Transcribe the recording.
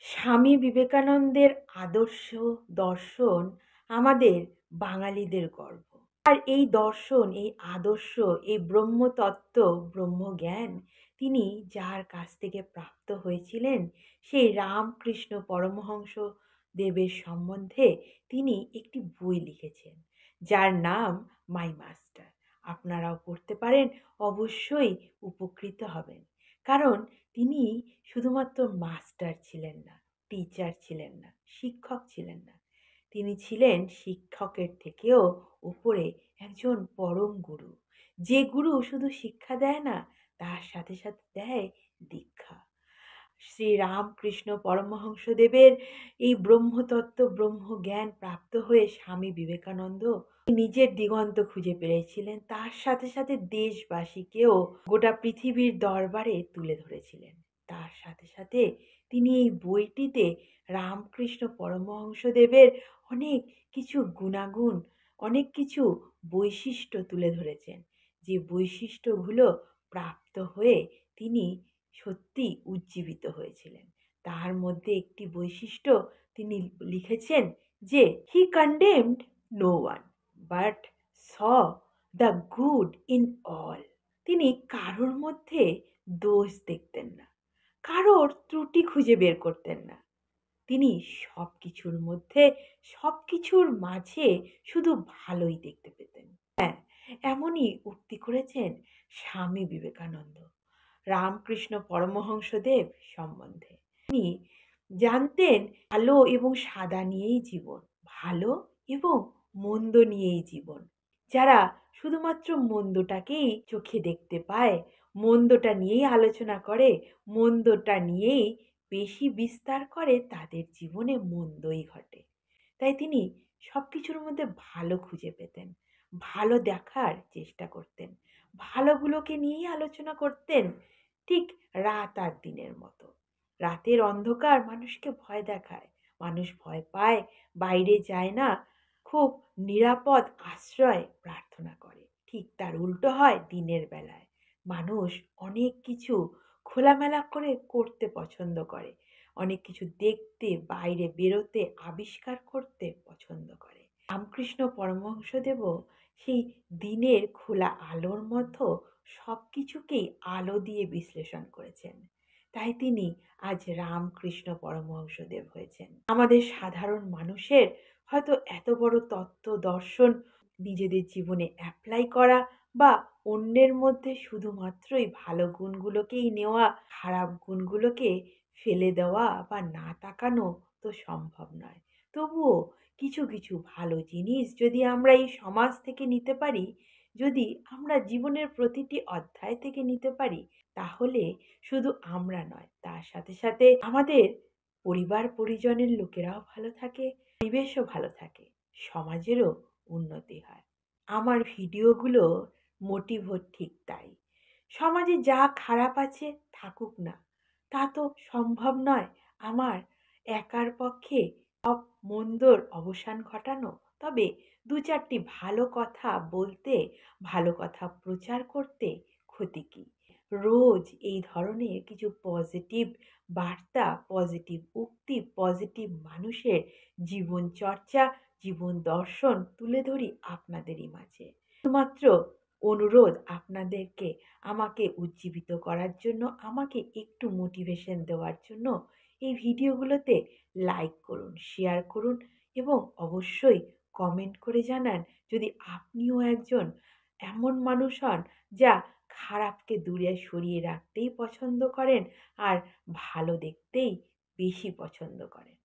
স্বামী বিবেকানন্দের আদর্শ দর্শন আমাদের বাঙালিদের গর্ব। আর এই দর্শন, এই আদর্শ, এই ব্রহ্মতত্ত্ব, ব্রহ্মজ্ঞান তিনি যার কাছ থেকে প্রাপ্ত হয়েছিলেন, সেই রামকৃষ্ণ পরমহংস দেবের সম্বন্ধে তিনি একটি বই লিখেছেন, যার নাম মাই মাস্টার। আপনারাও পড়তে পারেন, অবশ্যই উপকৃত হবেন। কারণ তিনি শুধুমাত্র মাস্টার ছিলেন না, টিচার ছিলেন না, শিক্ষক ছিলেন না। তিনি ছিলেন শিক্ষকের থেকেও উপরে একজন পরম গুরু। যে গুরু শুধু শিক্ষা দেয় না, তার সাথে সাথে দেয় দীক্ষা। শ্রী রামকৃষ্ণ পরমহংসদেবের এই ব্রহ্মতত্ত্ব, ব্রহ্মজ্ঞান প্রাপ্ত হয়ে স্বামী বিবেকানন্দ নিজের দিগন্ত খুঁজে পেয়েছিলেন। তার সাথে সাথে দেশবাসীকেও গোটা পৃথিবীর দরবারে তুলে ধরেছিলেন। তার সাথে সাথে তিনি এই বইটিতে রামকৃষ্ণ পরমহংসদেবের অনেক কিছু গুণাগুণ, অনেক কিছু বৈশিষ্ট্য তুলে ধরেছেন, যে বৈশিষ্ট্যগুলো প্রাপ্ত হয়ে তিনি সত্যি উজ্জীবিত হয়েছিলেন। তার মধ্যে একটি বৈশিষ্ট্য তিনি লিখেছেন যে he condemned no one but saw the good in all. তিনি কারোর মধ্যে দোষ দেখতেন না, কারোর ত্রুটি খুঁজে বের করতেন না। তিনি সব কিছুর মধ্যে, সব কিছুর মাঝে শুধু ভালোই দেখতে পেতেন। হ্যাঁ, এমনই উক্তি করেছেন স্বামী বিবেকানন্দ রামকৃষ্ণ পরমহংসদেব সম্বন্ধে। তিনি জানতেন আলো এবং সাদা নিয়েই জীবন, ভালো এবং মন্দ নিয়েই জীবন। যারা শুধুমাত্র মন্দটাকেই চোখে দেখতে পায়, মন্দটা নিয়েই আলোচনা করে, মন্দটা নিয়েই বেশি বিস্তার করে, তাদের জীবনে মন্দই ঘটে। তাই তিনি সব কিছুর মধ্যে ভালো খুঁজে পেতেন, ভালো দেখার চেষ্টা করতেন, ভালোগুলোকে নিয়েই আলোচনা করতেন। ঠিক রাত আর দিনের মতো। রাতের অন্ধকার মানুষকে ভয় দেখায়, মানুষ ভয় পায়, বাইরে যায় না, খুব নিরাপদ আশ্রয় প্রার্থনা করে। ঠিক তার উল্টো হয় দিনের বেলায়। মানুষ অনেক কিছু খোলামেলা করে করতে পছন্দ করে, অনেক কিছু দেখতে, বাইরে বেরোতে, আবিষ্কার করতে পছন্দ করে। রামকৃষ্ণ পরমহংসদেবও সেই দিনের খোলা আলোর মতো সব কিছুকেই আলো দিয়ে বিশ্লেষণ করেছেন। তাই তিনি আজ রামকৃষ্ণ পরমহংসদেব হয়েছেন। আমাদের সাধারণ মানুষের হয়তো এত বড় তত্ত্ব দর্শন নিজেদের জীবনে অ্যাপ্লাই করা বা অন্যের মধ্যে শুধুমাত্রই ভালো গুণগুলোকেই নেওয়া, খারাপ গুণগুলোকে ফেলে দেওয়া বা না তাকানো তো সম্ভব নয়। তবুও কিছু কিছু ভালো জিনিস যদি আমরা এই সমাজ থেকে নিতে পারি, যদি আমরা জীবনের প্রতিটি অধ্যায় থেকে নিতে পারি, তাহলে শুধু আমরা নয়, তার সাথে সাথে আমাদের পরিবার পরিজনের লোকেরাও ভালো থাকে, পরিবেশও ভালো থাকে, সমাজেরও উন্নতি হয়। আমার ভিডিওগুলো মোটিভও ঠিক তাই। সমাজে যা খারাপ আছে থাকুক না, তা তো সম্ভব নয় আমার একার পক্ষে সব মন্দর অবসান ঘটানো। তবে দু চারটি ভালো কথা বলতে, ভালো কথা প্রচার করতে ক্ষতি কি? রোজ এই ধরনের কিছু পজিটিভ বার্তা, পজিটিভ উক্তি, পজিটিভ মানুষের জীবন চর্চা, জীবন দর্শন তুলে ধরি আপনাদেরই মাঝে। শুধুমাত্র অনুরোধ আপনাদেরকে আমাকে উজ্জীবিত করার জন্য, আমাকে একটু মোটিভেশন দেওয়ার জন্য এই ভিডিওগুলোতে লাইক করুন, শেয়ার করুন এবং অবশ্যই কমেন্ট করে জানান যদি আপনিও একজন এমন মানুষ হন যা খারাপকে দূরে সরিয়ে রাখতেই পছন্দ করেন আর ভালো দেখতেই বেশি পছন্দ করেন।